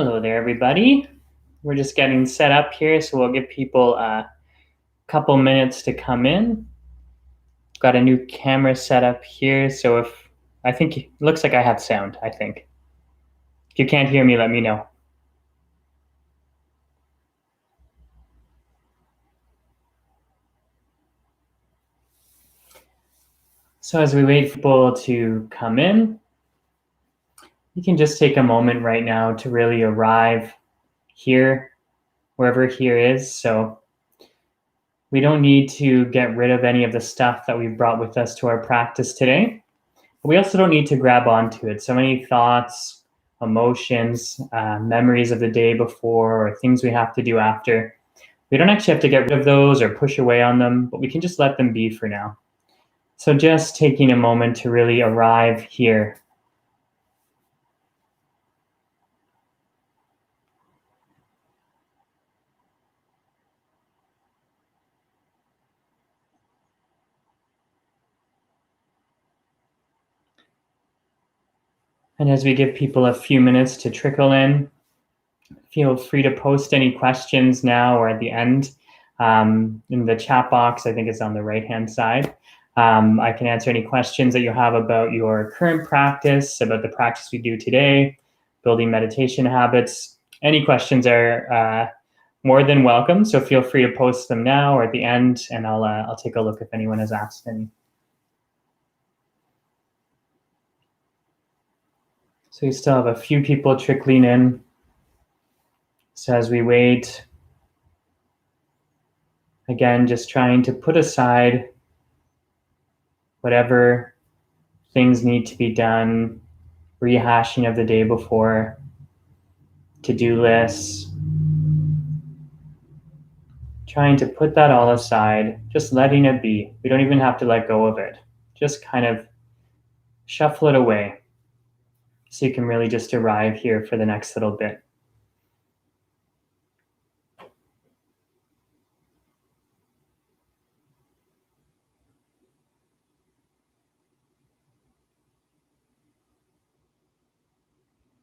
Hello there, everybody. We're just getting set up here, so we'll give people a couple minutes to come in. Got a new camera set up here, so I think it looks like I have sound, I think. If you can't hear me, let me know. So as we wait for people to come in, you can just take a moment right now to really arrive here, wherever here is. So we don't need to get rid of any of the stuff that we've brought with us to our practice today. But we also don't need to grab onto it. So many thoughts, emotions, memories of the day before, or things we have to do after. We don't actually have to get rid of those or push away on them, but we can just let them be for now. So just taking a moment to really arrive here. And as we give people a few minutes to trickle in, feel free to post any questions now or at the end in the chat box. I think it's on the right-hand side. I can answer any questions that you have about your current practice, about the practice we do today, building meditation habits. Any questions are more than welcome, so feel free to post them now or at the end, and I'll take a look if anyone has asked any. So you still have a few people trickling in. So as we wait, again, just trying to put aside whatever things need to be done, rehashing of the day before, to-do lists, trying to put that all aside, just letting it be. We don't even have to let go of it. Just kind of shuffle it away so you can really just arrive here for the next little bit.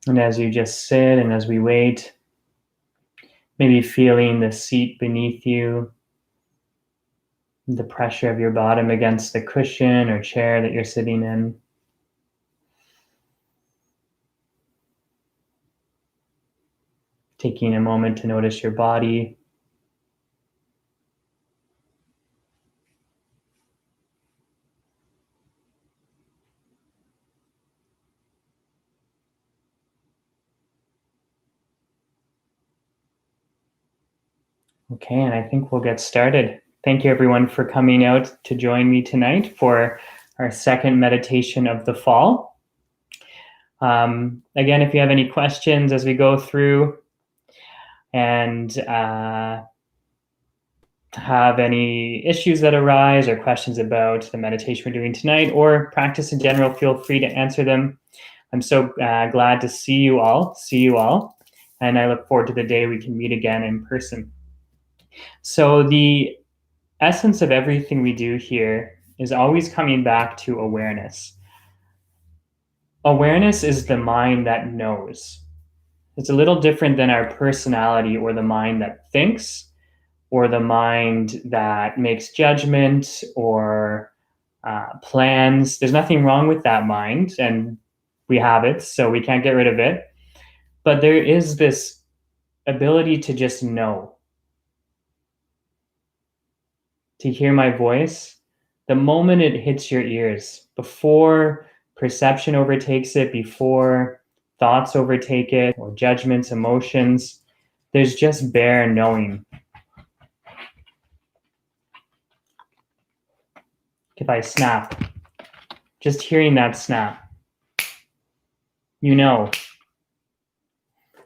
And as you just sit and as we wait, maybe feeling the seat beneath you, the pressure of your bottom against the cushion or chair that you're sitting in. Taking a moment to notice your body. Okay, and I think we'll get started. Thank you everyone for coming out to join me tonight for our second meditation of the fall. Again, if you have any questions as we go through and have any issues that arise or questions about the meditation we're doing tonight or practice in general, feel free to answer them. I'm so glad to see you all, and I look forward to the day we can meet again in person. So the essence of everything we do here is always coming back to awareness. Awareness is the mind that knows. It's a little different than our personality or the mind that thinks or the mind that makes judgment or plans. There's nothing wrong with that mind, and we have it, so we can't get rid of it. But there is this ability to just know, to hear my voice the moment it hits your ears, before perception overtakes it, before thoughts overtake it, or judgments, emotions. There's just bare knowing. If I snap, just hearing that snap, you know.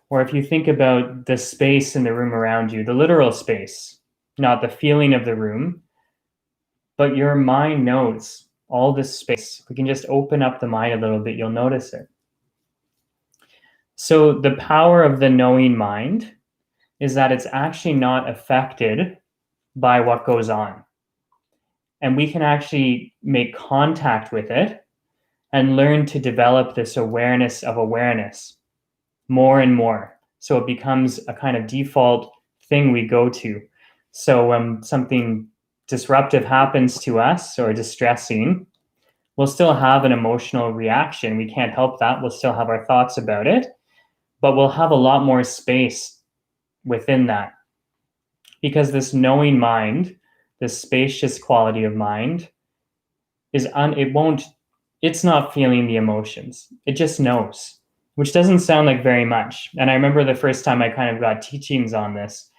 Or if you think about the space in the room around you, the literal space, not the feeling of the room, but your mind knows all this space. We can just open up the mind a little bit, you'll notice it. So the power of the knowing mind is that it's actually not affected by what goes on. And we can actually make contact with it and learn to develop this awareness of awareness more and more. So it becomes a kind of default thing we go to. So when something disruptive happens to us or distressing, we'll still have an emotional reaction. We can't help that. We'll still have our thoughts about it, but we'll have a lot more space within that, because this knowing mind, this spacious quality of mind, it's not feeling the emotions. It just knows, which doesn't sound like very much. And I remember the first time I kind of got teachings on this,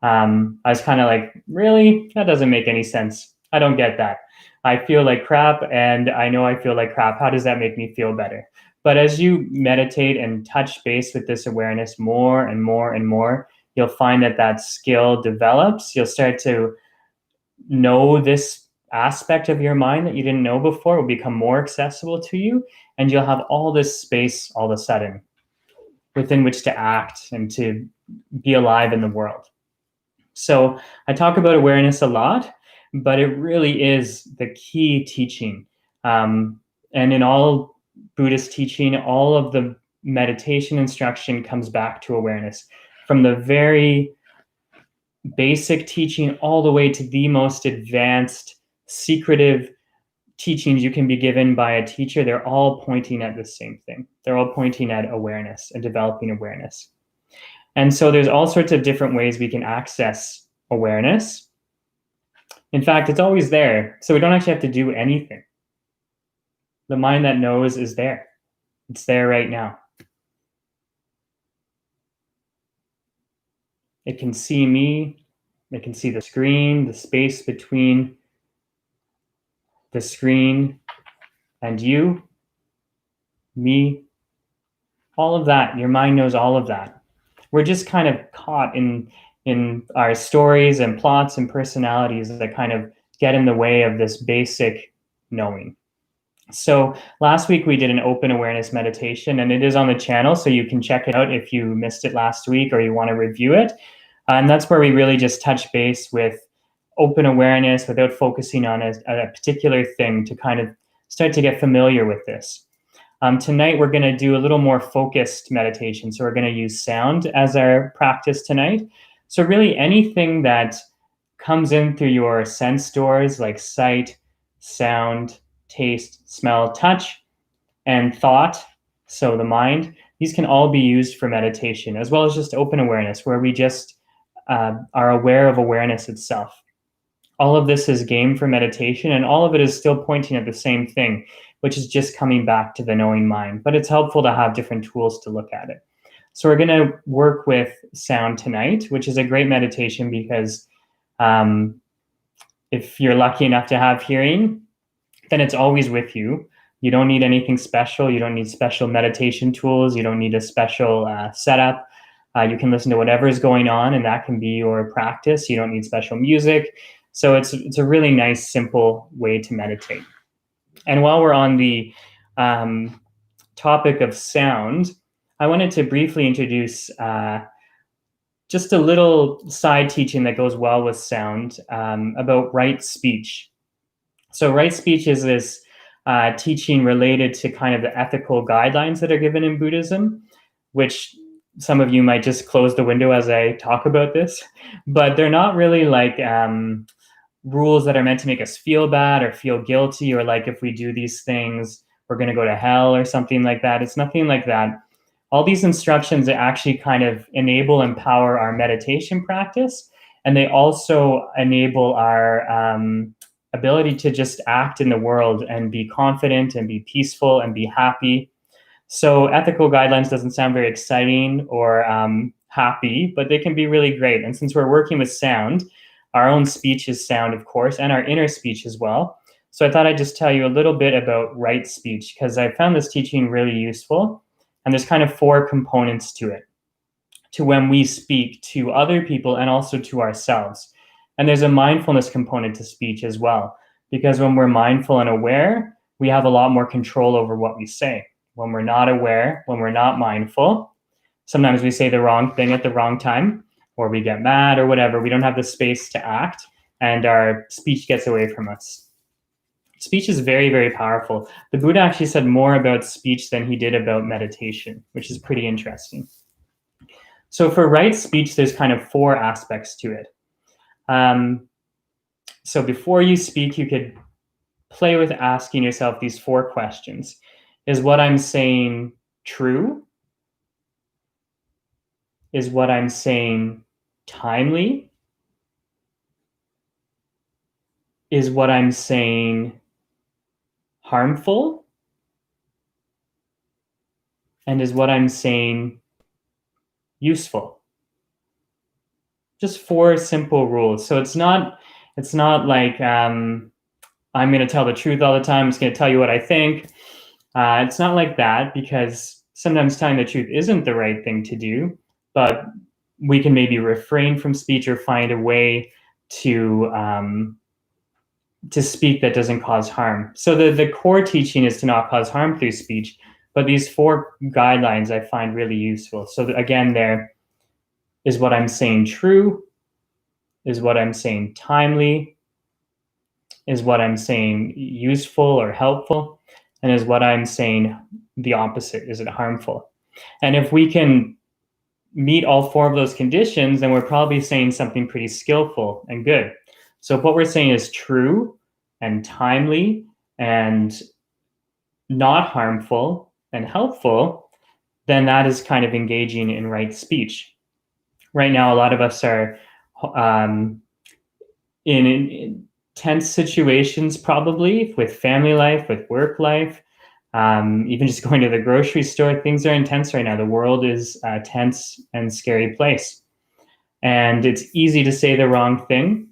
I was kind of like, really? That doesn't make any sense. I don't get that. I feel like crap, and I know I feel like crap. How does that make me feel better? But as you meditate and touch base with this awareness more and more and more, you'll find that that skill develops. You'll start to know this aspect of your mind that you didn't know before will become more accessible to you, and you'll have all this space all of a sudden within which to act and to be alive in the world. So I talk about awareness a lot, but it really is the key teaching. And in all Buddhist teaching, all of the meditation instruction comes back to awareness, from the very basic teaching all the way to the most advanced, secretive teachings you can be given by a teacher. They're all pointing at the same thing. They're all pointing at awareness and developing awareness. And so there's all sorts of different ways we can access awareness. In fact, it's always there, so we don't actually have to do anything. The mind that knows is there. It's there right now. It can see me. It can see the screen, the space between the screen and you, me, all of that. Your mind knows all of that. We're just kind of caught in our stories and plots and personalities that kind of get in the way of this basic knowing. So last week we did an open awareness meditation, and it is on the channel, so you can check it out if you missed it last week or you want to review it. And that's where we really just touch base with open awareness without focusing on a particular thing, to kind of start to get familiar with this. Tonight we're going to do a little more focused meditation. So we're going to use sound as our practice tonight. So really anything that comes in through your sense doors, like sight, sound, taste, smell, touch, and thought, so the mind, these can all be used for meditation, as well as just open awareness, where we just are aware of awareness itself. All of this is game for meditation, and all of it is still pointing at the same thing, which is just coming back to the knowing mind. But it's helpful to have different tools to look at it. So we're going to work with sound tonight, which is a great meditation because if you're lucky enough to have hearing, then it's always with you. You don't need anything special. You don't need special meditation tools. You don't need a special setup. You can listen to whatever is going on, and that can be your practice. You don't need special music. So it's a really nice, simple way to meditate. And while we're on the topic of sound, I wanted to briefly introduce just a little side teaching that goes well with sound about right speech. So right speech is this teaching related to kind of the ethical guidelines that are given in Buddhism, which some of you might just close the window as I talk about this, but they're not really like rules that are meant to make us feel bad or feel guilty, or like if we do these things, we're going to go to hell or something like that. It's nothing like that. All these instructions actually kind of enable, empower our meditation practice, and they also enable our ability to just act in the world and be confident and be peaceful and be happy. So ethical guidelines doesn't sound very exciting or happy, but they can be really great. And since we're working with sound, our own speech is sound, of course, and our inner speech as well. So I thought I'd just tell you a little bit about right speech, because I found this teaching really useful. And there's kind of 4 components to it, to when we speak to other people and also to ourselves. And there's a mindfulness component to speech as well, because when we're mindful and aware, we have a lot more control over what we say. When we're not aware, when we're not mindful, sometimes we say the wrong thing at the wrong time, or we get mad or whatever. We don't have the space to act, and our speech gets away from us. Speech is very, very powerful. The Buddha actually said more about speech than he did about meditation, which is pretty interesting. So for right speech, there's kind of 4 aspects to it. So before you speak, you could play with asking yourself these 4 questions. Is what I'm saying true? Is what I'm saying timely? Is what I'm saying harmful? And is what I'm saying useful? Just 4 simple rules. So it's not like I'm going to tell the truth all the time. I'm just going to tell you what I think. It's not like that, because sometimes telling the truth isn't the right thing to do, but we can maybe refrain from speech or find a way to speak that doesn't cause harm. So the core teaching is to not cause harm through speech, but these 4 guidelines I find really useful. So again, there is what I'm saying true, is what I'm saying timely, is what I'm saying useful or helpful, and is what I'm saying the opposite? Is it harmful? And if we can meet all 4 of those conditions, then we're probably saying something pretty skillful and good. So if what we're saying is true and timely and not harmful and helpful, then that is kind of engaging in right speech. Right now, a lot of us are in tense situations, probably with family life, with work life, even just going to the grocery store. Things are intense right now. The world is a tense and scary place. And it's easy to say the wrong thing,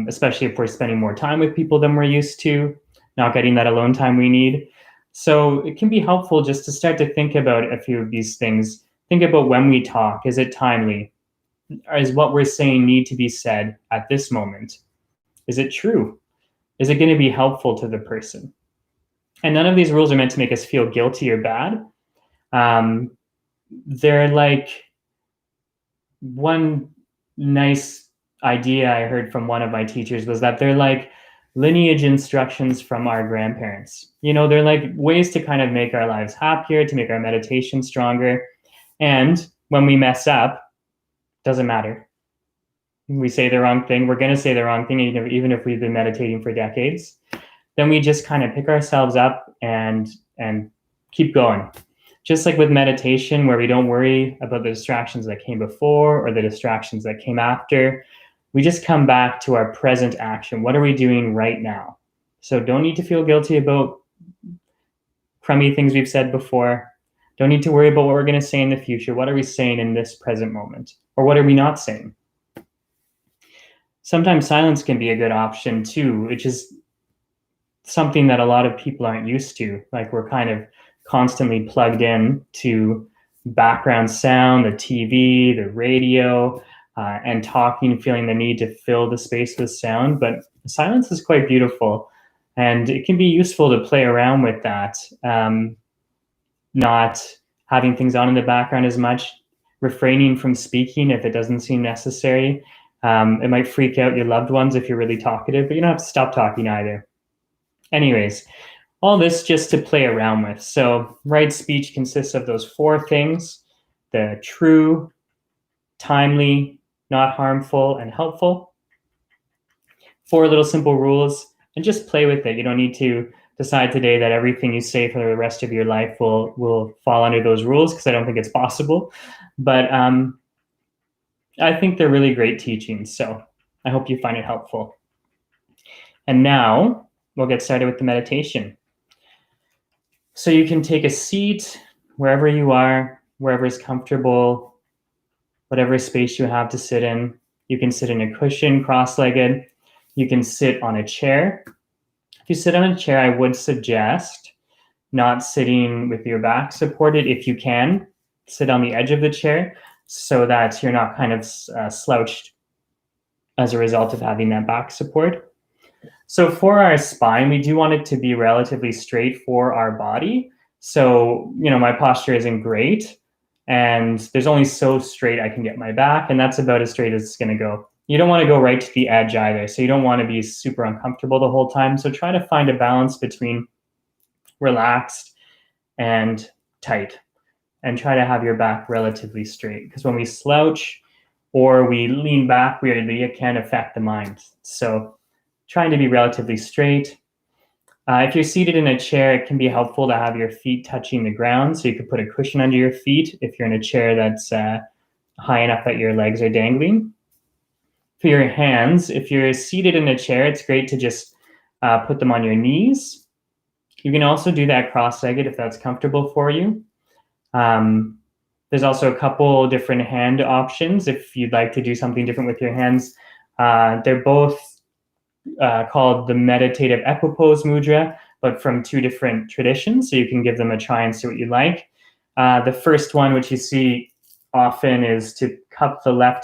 especially if we're spending more time with people than we're used to, not getting that alone time we need. So it can be helpful just to start to think about a few of these things. Think about when we talk. Is it timely? Is what we're saying need to be said at this moment? Is it true? Is it going to be helpful to the person? And none of these rules are meant to make us feel guilty or bad. They're like, one nice idea I heard from one of my teachers was that they're like lineage instructions from our grandparents. They're like ways to kind of make our lives happier, to make our meditation stronger. And when we mess up, doesn't matter. We say the wrong thing. We're going to say the wrong thing, even if we've been meditating for decades. Then we just kind of pick ourselves up and keep going. Just like with meditation, where we don't worry about the distractions that came before or the distractions that came after. We just come back to our present action. What are we doing right now? So don't need to feel guilty about crummy things we've said before. Don't need to worry about what we're going to say in the future. What are we saying in this present moment? Or what are we not saying? Sometimes silence can be a good option too, which is something that a lot of people aren't used to. Like, we're kind of constantly plugged in to background sound, the TV, the radio, and talking, feeling the need to fill the space with sound. But silence is quite beautiful, and it can be useful to play around with that. Not having things on in the background as much, refraining from speaking if it doesn't seem necessary. It might freak out your loved ones if you're really talkative, but you don't have to stop talking either. Anyways, all this just to play around with. So right speech consists of those 4 things: the true, timely, not harmful, and helpful. 4 little simple rules, and just play with it. You don't need to decide today that everything you say for the rest of your life will fall under those rules, because I don't think it's possible. But I think they're really great teachings, so I hope you find it helpful. And now we'll get started with the meditation. So you can take a seat wherever you are, wherever is comfortable, whatever space you have to sit in. You can sit in a cushion, cross-legged. You can sit on a chair. If you sit on a chair, I would suggest not sitting with your back supported. If you can, sit on the edge of the chair so that you're not kind of slouched as a result of having that back support. So for our spine, we do want it to be relatively straight for our body. So, my posture isn't great, and there's only so straight I can get my back, and that's about as straight as it's going to go. You don't want to go right to the edge either, so you don't want to be super uncomfortable the whole time. So try to find a balance between relaxed and tight. and try to have your back relatively straight, because when we slouch or we lean back weirdly, it can affect the mind. So trying to be relatively straight. If you're seated in a chair, it can be helpful to have your feet touching the ground, so you could put a cushion under your feet if you're in a chair that's high enough that your legs are dangling. For your hands, if you're seated in a chair, it's great to just put them on your knees. You can also do that cross-legged if that's comfortable for you. There's also a couple different hand options if you'd like to do something different with your hands. They're both called the meditative equipoise mudra, but from two different traditions, so you can give them a try and see what you like. The first one, which you see often, is to cup the right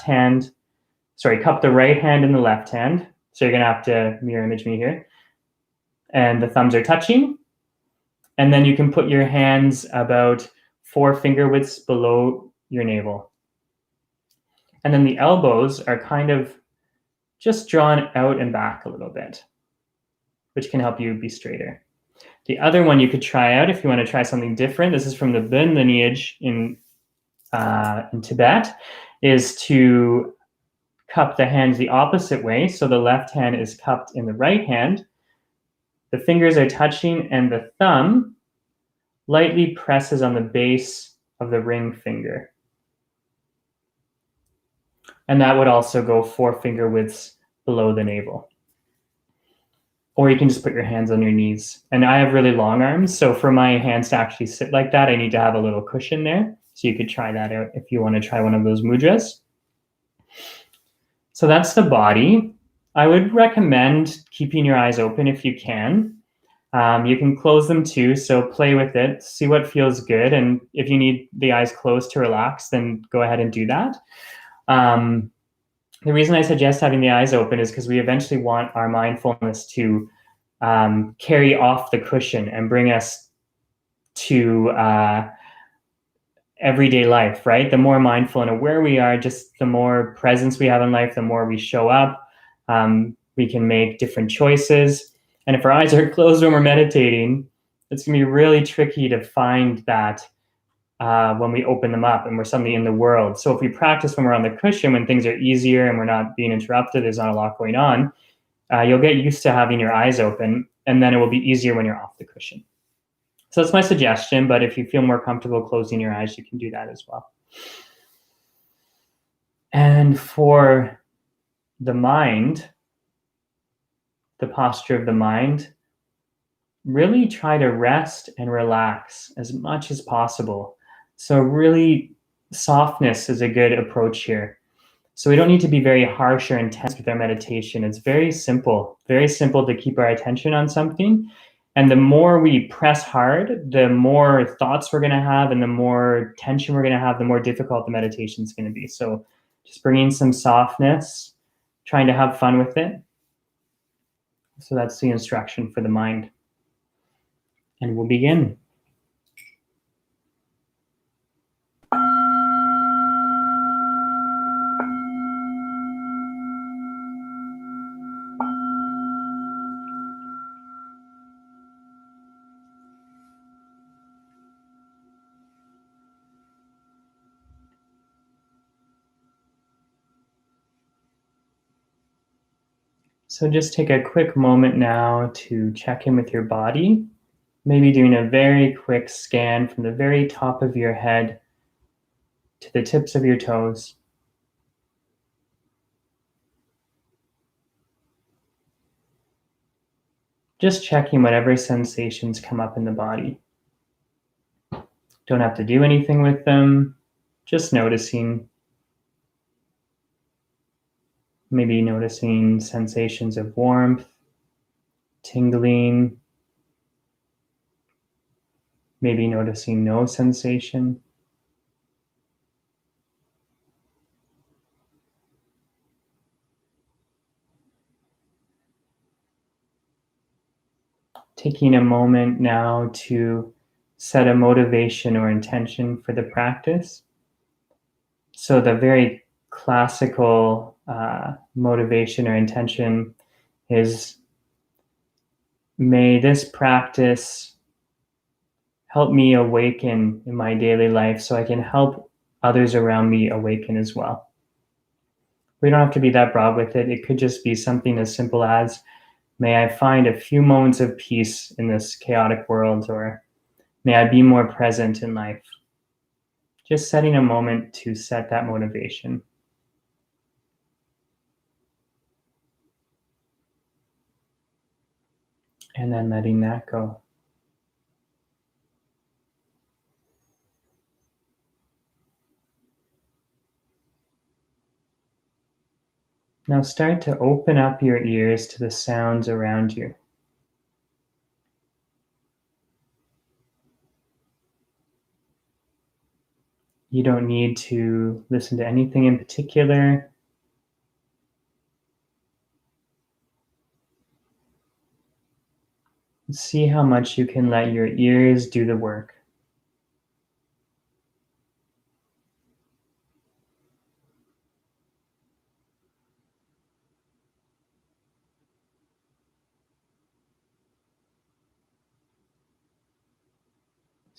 hand in the left hand. So you're going to have to mirror image me here. And the thumbs are touching. And then you can put your hands about 4 finger widths below your navel. And then the elbows are kind of just drawn out and back a little bit, which can help you be straighter. The other one you could try out if you want to try something different, this is from the Bin lineage in Tibet, is to cup the hands the opposite way. So the left hand is cupped in the right hand. The fingers are touching and the thumb lightly presses on the base of the ring finger. And that would also go 4 finger widths below the navel. Or you can just put your hands on your knees. And I have really long arms, so for my hands to actually sit like that, I need to have a little cushion there. So you could try that out if you want to try one of those mudras. So that's the body. I would recommend keeping your eyes open if you can. You can close them too, so play with it, see what feels good. And if you need the eyes closed to relax, then go ahead and do that. The reason I suggest having the eyes open is because we eventually want our mindfulness to carry off the cushion and bring us to everyday life, right? The more mindful and aware we are, just the more presence we have in life, the more we show up. We can make different choices. And if our eyes are closed when we're meditating, it's going to be really tricky to find that when we open them up and we're suddenly in the world. So if we practice when we're on the cushion, when things are easier and we're not being interrupted, there's not a lot going on, you'll get used to having your eyes open, and then it will be easier when you're off the cushion. So that's my suggestion, but if you feel more comfortable closing your eyes, you can do that as well. And for the mind, the posture of the mind, really try to rest and relax as much as possible. So really, softness is a good approach here. So we don't need to be very harsh or intense with our meditation. It's very simple to keep our attention on something. And the more we press hard, the more thoughts we're going to have, and the more tension we're going to have, the more difficult the meditation is going to be. So just bringing some softness, trying to have fun with it. So that's the instruction for the mind. And we'll begin. So just take a quick moment now to check in with your body, maybe doing a very quick scan from the very top of your head to the tips of your toes. Just checking whatever sensations come up in the body. Don't have to do anything with them, just noticing. Maybe noticing sensations of warmth, tingling, maybe noticing no sensation. Taking a moment now to set a motivation or intention for the practice. So the very classical motivation or intention is, may this practice help me awaken in my daily life so I can help others around me awaken as well. We don't have to be that broad with it. It could just be something as simple as, may I find a few moments of peace in this chaotic world, or may I be more present in life. Just setting a moment to set that motivation and then letting that go. Now start to open up your ears to the sounds around you. You don't need to listen to anything in particular. See how much you can let your ears do the work.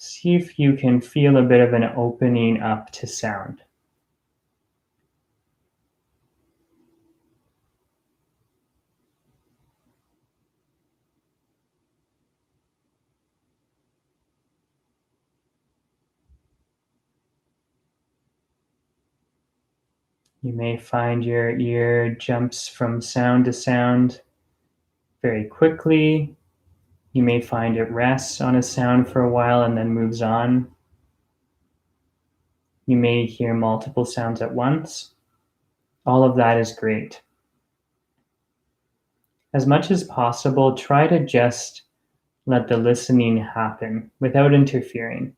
See if you can feel a bit of an opening up to sound. You may find your ear jumps from sound to sound very quickly. You may find it rests on a sound for a while and then moves on. You may hear multiple sounds at once. All of that is great. As much as possible, try to just let the listening happen without interfering.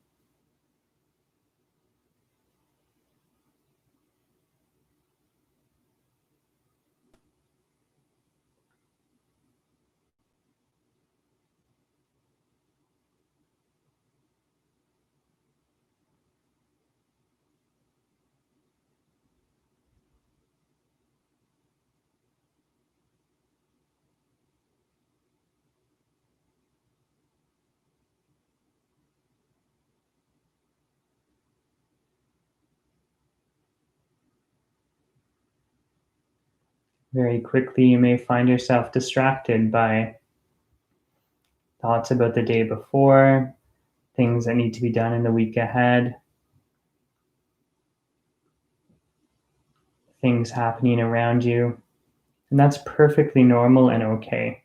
Very quickly, you may find yourself distracted by thoughts about the day before, things that need to be done in the week ahead, things happening around you. And that's perfectly normal and okay.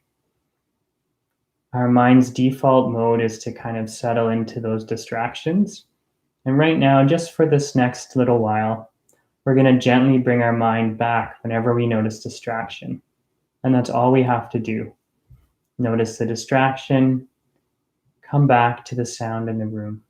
Our mind's default mode is to kind of settle into those distractions. And right now, just for this next little while, we're going to gently bring our mind back whenever we notice distraction. And that's all we have to do. Notice the distraction, come back to the sound in the room.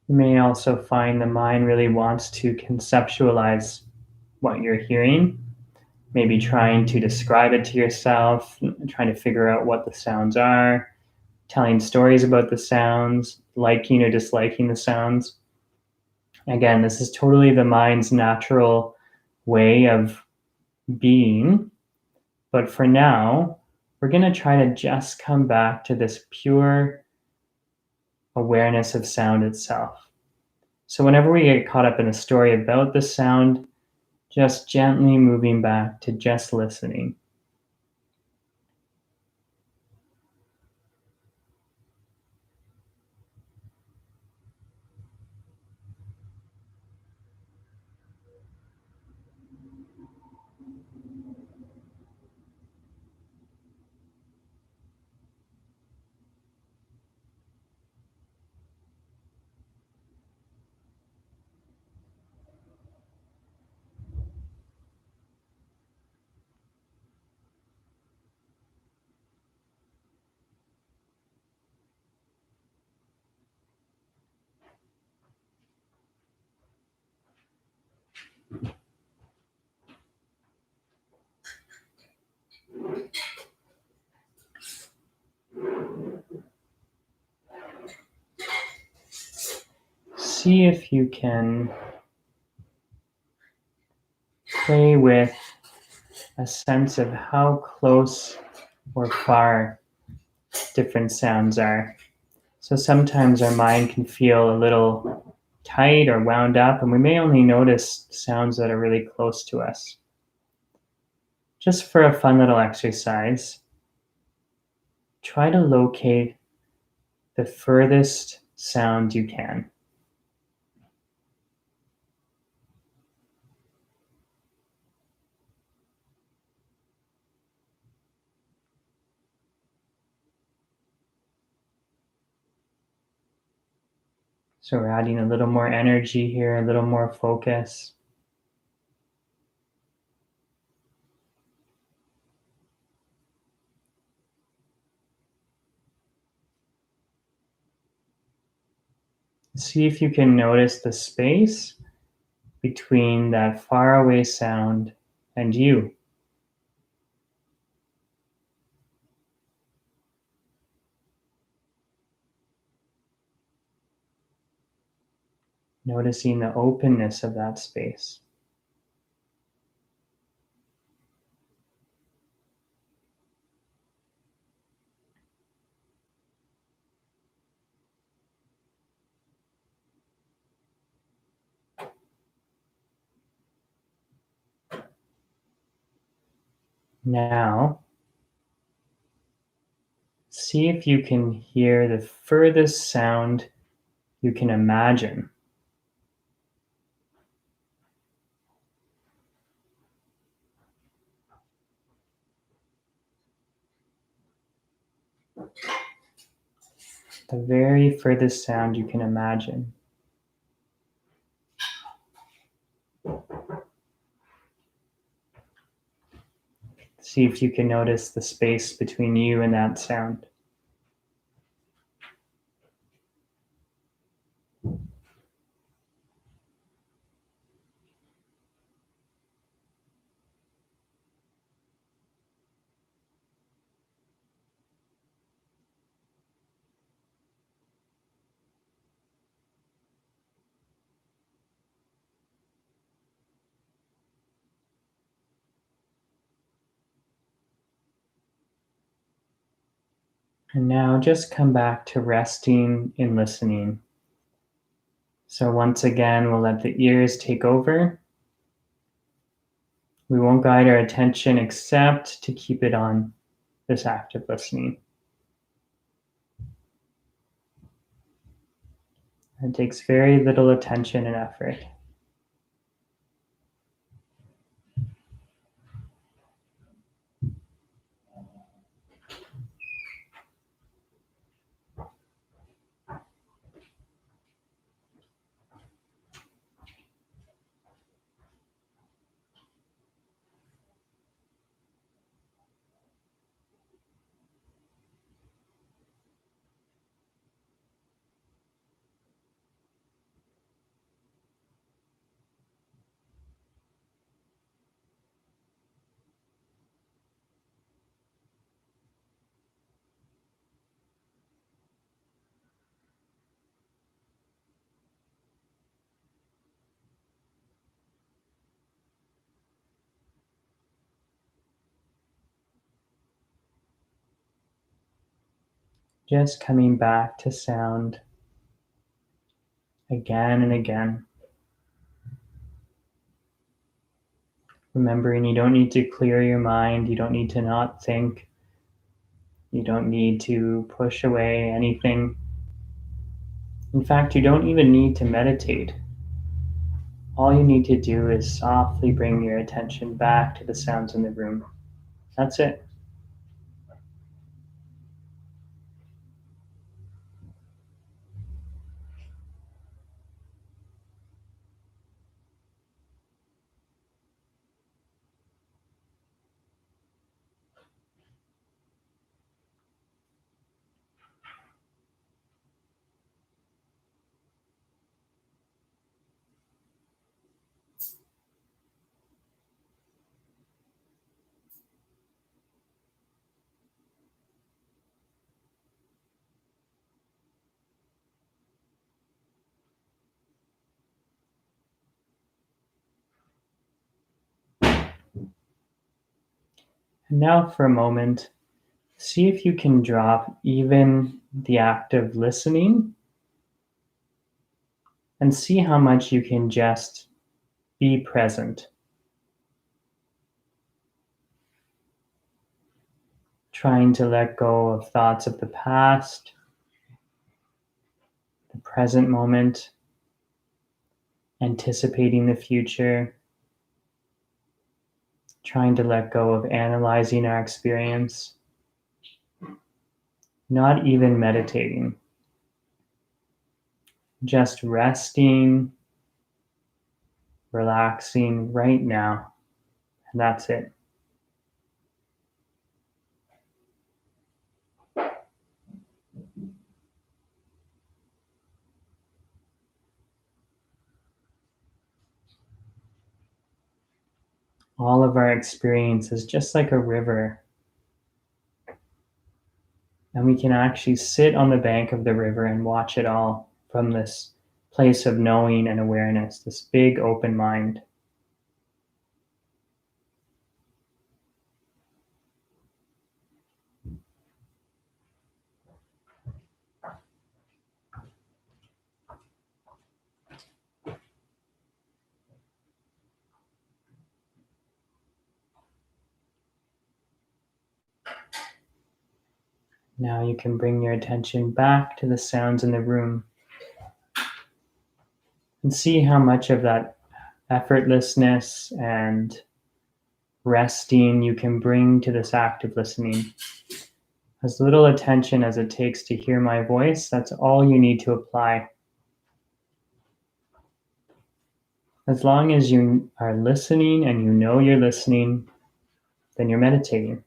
You may also find the mind really wants to conceptualize what you're hearing, maybe trying to describe it to yourself, trying to figure out what the sounds are, telling stories about the sounds, liking or disliking the sounds. Again, this is totally the mind's natural way of being. But for now, we're going to try to just come back to this pure awareness of sound itself. So whenever we get caught up in a story about the sound, just gently moving back to just listening. See if you can play with a sense of how close or far different sounds are. So sometimes our mind can feel a little tight or wound up, and we may only notice sounds that are really close to us. Just for a fun little exercise, try to locate the furthest sound you can. So we're adding a little more energy here, a little more focus. See if you can notice the space between that faraway sound and you. Noticing the openness of that space. Now, see if you can hear the furthest sound you can imagine. The very furthest sound you can imagine. See if you can notice the space between you and that sound. And now just come back to resting in listening. So once again, we'll let the ears take over. We won't guide our attention except to keep it on this active listening. It takes very little attention and effort. Just coming back to sound again and again. Remembering you don't need to clear your mind, you don't need to not think, you don't need to push away anything. In fact, you don't even need to meditate. All you need to do is softly bring your attention back to the sounds in the room. That's it. And now for a moment, see if you can drop even the act of listening and see how much you can just be present. Trying to let go of thoughts of the past, the present moment, anticipating the future, trying to let go of analyzing our experience, not even meditating, just resting, relaxing right now, and that's it. All of our experience is just like a river. And we can actually sit on the bank of the river and watch it all from this place of knowing and awareness, this big open mind. Now you can bring your attention back to the sounds in the room and see how much of that effortlessness and resting you can bring to this act of listening. As little attention as it takes to hear my voice, that's all you need to apply. As long as you are listening and you know you're listening, then you're meditating.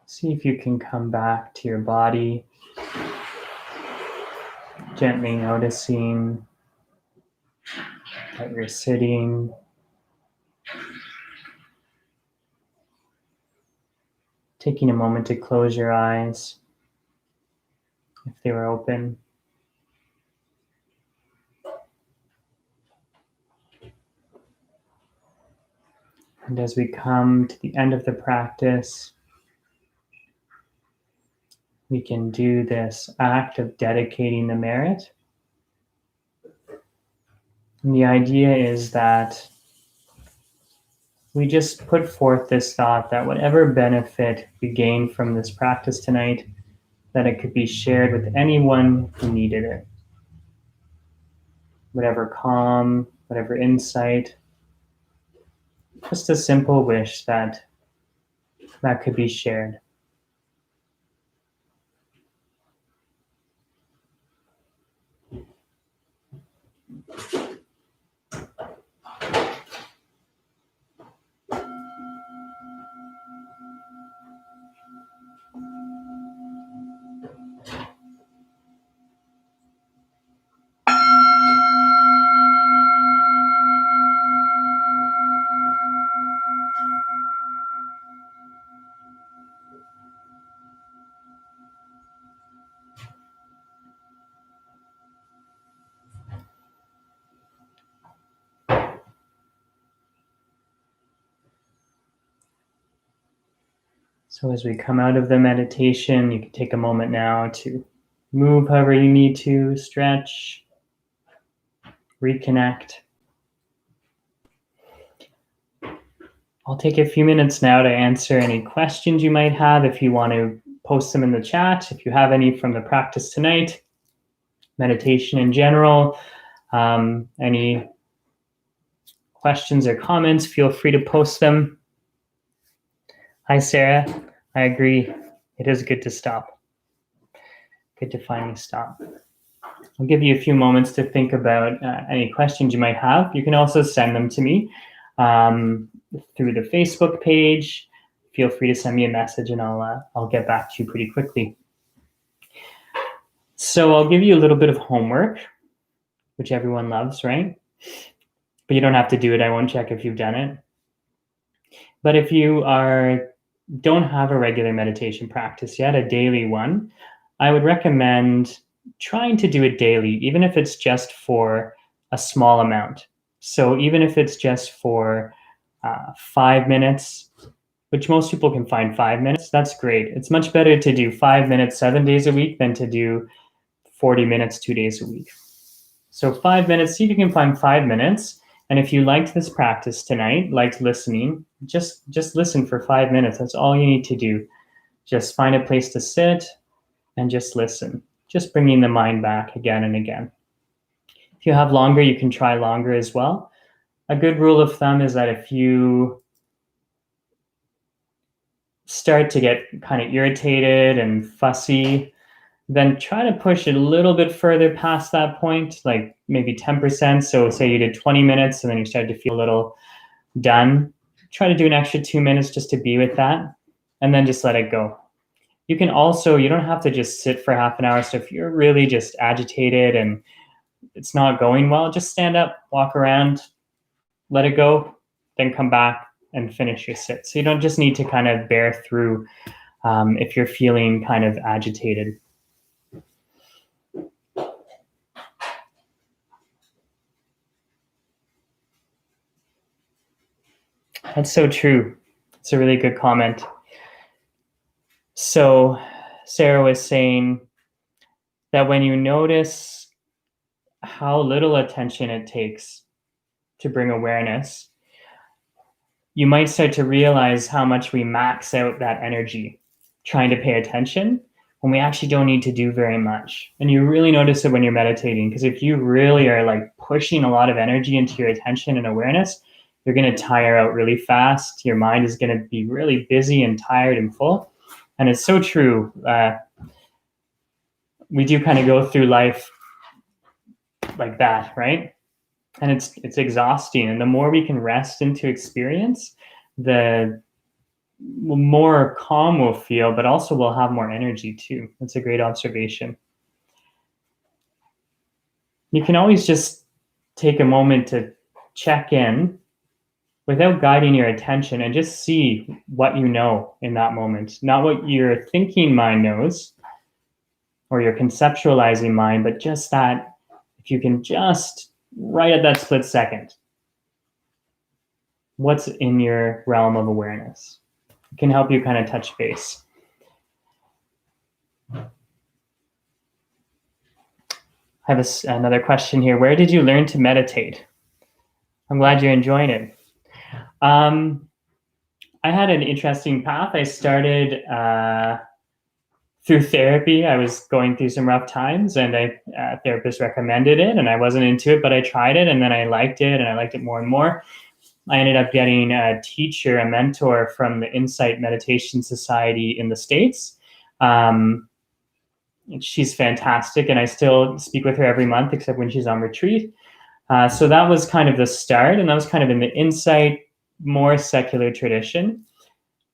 See if you can come back to your body, gently noticing that you're sitting, taking a moment to close your eyes if they were open. And as we come to the end of the practice, we can do this act of dedicating the merit. And the idea is that we just put forth this thought that whatever benefit we gain from this practice tonight, that it could be shared with anyone who needed it. Whatever calm, whatever insight, just a simple wish that could be shared. So as we come out of the meditation, you can take a moment now to move however you need to, stretch, reconnect. I'll take a few minutes now to answer any questions you might have. If you want to post them in the chat, if you have any from the practice tonight, meditation in general, any questions or comments, feel free to post them. Hi, Sarah. I agree. It is good to stop. Good to finally stop. I'll give you a few moments to think about any questions you might have. You can also send them to me through the Facebook page. Feel free to send me a message and I'll get back to you pretty quickly. So I'll give you a little bit of homework, which everyone loves, right? But you don't have to do it. I won't check if you've done it. But if you don't have a regular meditation practice yet, a daily one, I would recommend trying to do it daily, even if it's just for a small amount. So even if it's just for 5 minutes, which most people can find 5 minutes, that's great. It's much better to do 5 minutes 7 days a week than to do 40 minutes 2 days a week. So 5 minutes, see if you can find 5 minutes. And if you liked this practice tonight, liked listening, just listen for 5 minutes. That's all you need to do. Just find a place to sit and just listen. Just bringing the mind back again and again. If you have longer, you can try longer as well. A good rule of thumb is that if you start to get kind of irritated and fussy, then try to push it a little bit further past that point, like maybe 10%. So say you did 20 minutes and then you started to feel a little done. Try to do an extra 2 minutes just to be with that, and then just let it go. You can also, you don't have to just sit for half an hour. So if you're really just agitated and it's not going well, just stand up, walk around, let it go, then come back and finish your sit. So you don't just need to kind of bear through if you're feeling kind of agitated. That's so true. It's a really good comment. So Sarah was saying that when you notice how little attention it takes to bring awareness, you might start to realize how much we max out that energy trying to pay attention when we actually don't need to do very much. And you really notice it when you're meditating, because if you really are like pushing a lot of energy into your attention and awareness, you're going to tire out really fast. Your mind is going to be really busy and tired and full. And it's so true. We do kind of go through life like that, right? And it's exhausting. And the more we can rest into experience, the more calm we'll feel, but also we'll have more energy too. That's a great observation. You can always just take a moment to check in without guiding your attention and just see what you know in that moment, not what your thinking mind knows or your conceptualizing mind, but just that if you can just right at that split second, what's in your realm of awareness. It can help you kind of touch base. I have another question here. Where did you learn to meditate? I'm glad you're enjoying it. I had an interesting path. I started through therapy. I was going through some rough times, and a therapist recommended it, and I wasn't into it, but I tried it, and then I liked it, and I liked it more and more. I ended up getting a teacher, a mentor from the Insight Meditation Society in the States. She's fantastic, and I still speak with her every month, except when she's on retreat. So that was kind of the start, and that was kind of in the Insight, more secular tradition.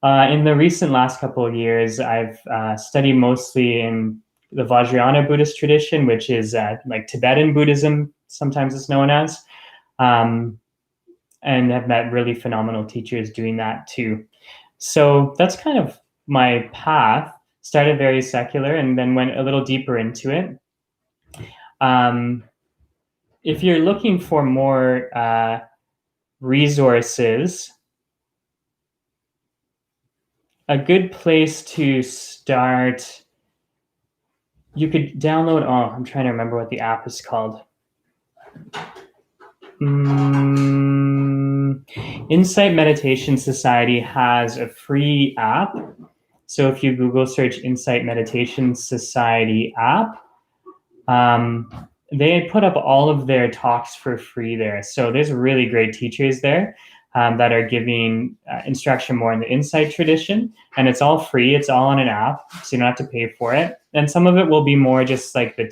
In the recent last couple of years, I've studied mostly in the Vajrayana Buddhist tradition, which is like Tibetan Buddhism, sometimes it's known as, and have met really phenomenal teachers doing that too. So that's kind of my path. Started very secular and then went a little deeper into it. If you're looking for more resources, a good place to start, you could download, I'm trying to remember what the app is called. Insight Meditation Society has a free app. So if you Google search Insight Meditation Society app, they put up all of their talks for free there. So there's really great teachers there that are giving instruction more in the Insight tradition. And it's all free. It's all on an app, so you don't have to pay for it. And some of it will be more just like the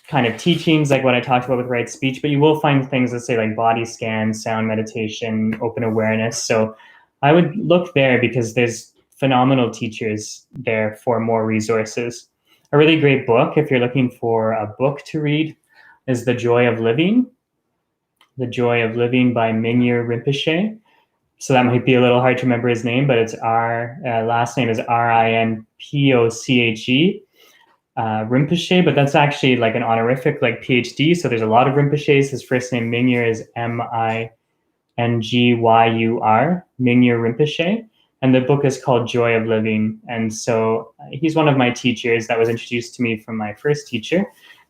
kind of teachings, like what I talked about with right speech, but you will find things that say like body scan, sound meditation, open awareness. So I would look there because there's phenomenal teachers there for more resources. A really great book, if you're looking for a book to read, is The Joy of Living. The Joy of Living by Mingyur Rinpoche. So that might be a little hard to remember his name, but it's last name is Rinpoche, Rinpoche, but that's actually like an honorific, like PhD. So there's a lot of Rinpoches. His first name Mingyur is Mingyur, Mingyur Rinpoche. And the book is called Joy of Living. And so he's one of my teachers that was introduced to me from my first teacher.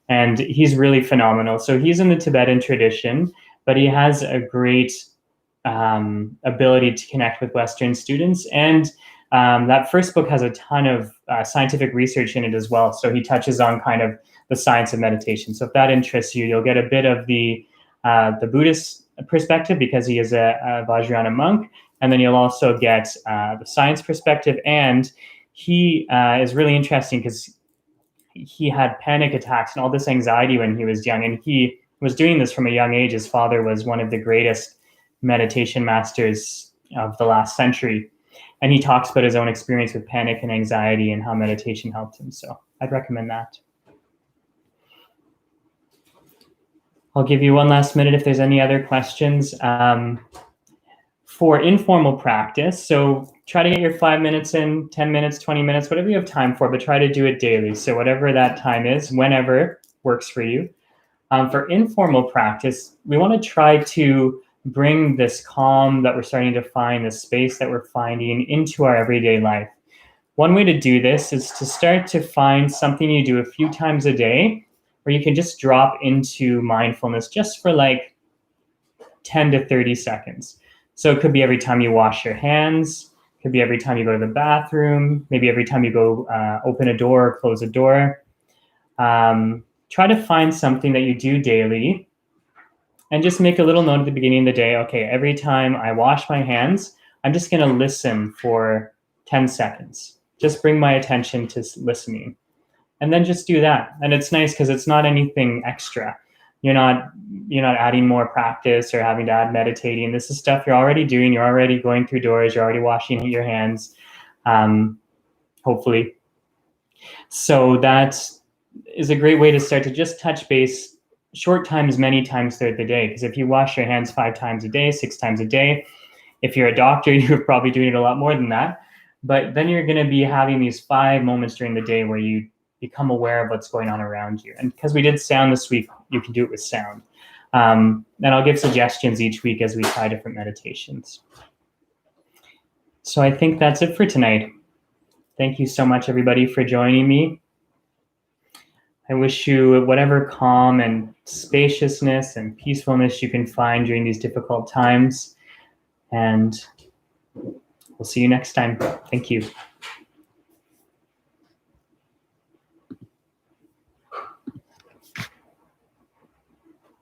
And he's really phenomenal. So he's in the Tibetan tradition, but he has a great ability to connect with Western students. And that first book has a ton of scientific research in it as well. So he touches on kind of the science of meditation. So if that interests you, you'll get a bit of the Buddhist perspective because he is a Vajrayana monk. And then you'll also get the science perspective. And he is really interesting because he had panic attacks and all this anxiety when he was young. And he was doing this from a young age. His father was one of the greatest meditation masters of the last century. And he talks about his own experience with panic and anxiety and how meditation helped him. So I'd recommend that. I'll give you one last minute if there's any other questions. For informal practice, so try to get your 5 minutes in, 10 minutes, 20 minutes, whatever you have time for, but try to do it daily. So whatever that time is, whenever works for you. For informal practice, we want to try to bring this calm that we're starting to find, this space that we're finding into our everyday life. One way to do this is to start to find something you do a few times a day where you can just drop into mindfulness just for like 10 to 30 seconds. So it could be every time you wash your hands, it could be every time you go to the bathroom, maybe every time you go open a door or close a door. Try to find something that you do daily and just make a little note at the beginning of the day. Okay, every time I wash my hands, I'm just going to listen for 10 seconds. Just bring my attention to listening. And then just do that. And it's nice because it's not anything extra. You're not adding more practice or having to add meditating. This is stuff you're already doing. You're already going through doors. You're already washing your hands, hopefully. So that is a great way to start to just touch base short times, many times throughout the day. Because if you wash your hands 5 times a day, 6 times a day, if you're a doctor, you're probably doing it a lot more than that. But then you're going to be having these 5 moments during the day where you become aware of what's going on around you. And because we did sound this week, you can do it with sound. And I'll give suggestions each week as we try different meditations. So I think that's it for tonight. Thank you so much, everybody, for joining me. I wish you whatever calm and spaciousness and peacefulness you can find during these difficult times. And we'll see you next time. Thank you.